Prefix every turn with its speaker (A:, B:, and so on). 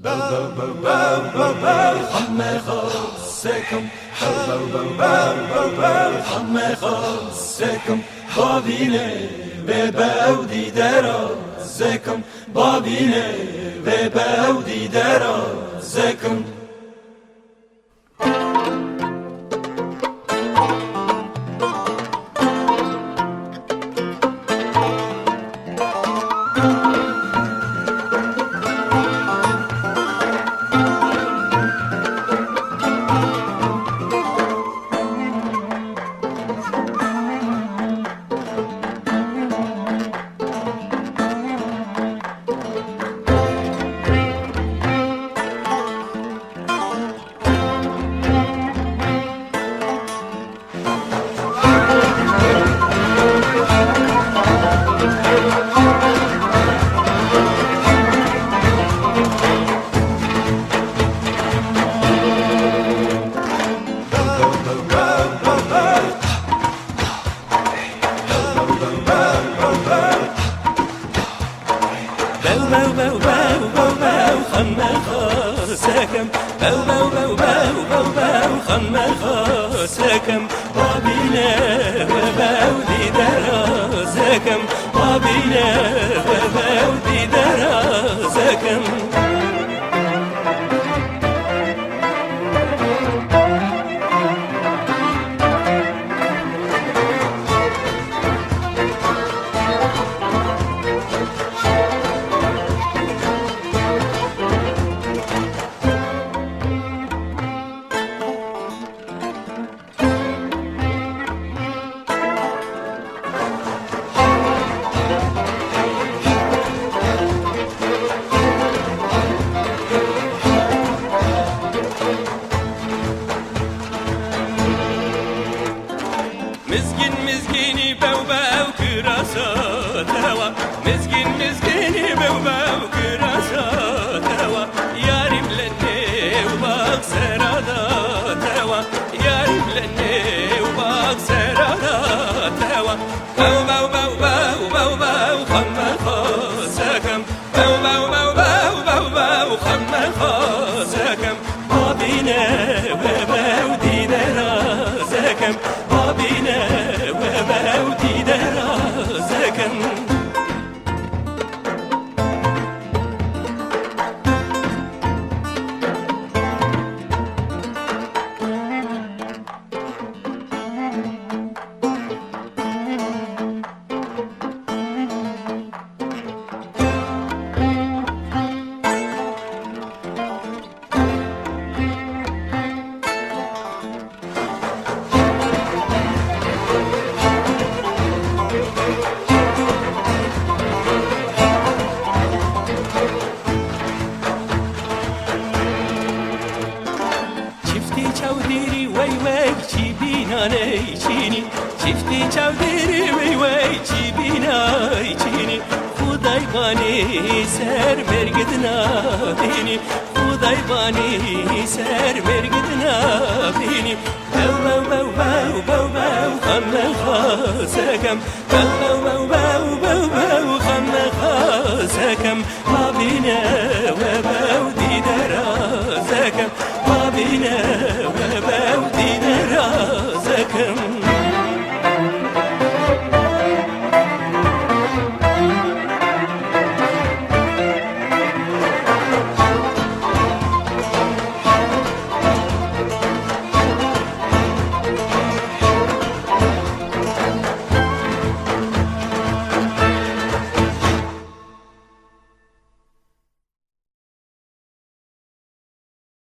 A: همه خواستکم همه خواستکم بابینه و بودی درازکم بابینه و بودی درازکم سكم بابينا وبودي درازكم بابينا وبودي درازكم مزگین مزگینی بو بو کراسا توا مزگین مزگینی بو بو کراسا توا یاریم لنه و باق سرادا توا یاریم لنه و باق سرادا توا بو بو بو بو بو بو خم خاسکم بو بو بو بو بو بو خم خاسکم بابینه و بودی درازکم بابینه و بودی درازکم چاودیری وی وی چی بینانی چینی چفتی چاودیری وی وی چی بینای چینی خدای بانی سر مرگدنا بینی خدای بانی سر مرگدنا بینی بو بو بو بو بو بو خم خاسکم بو بو بو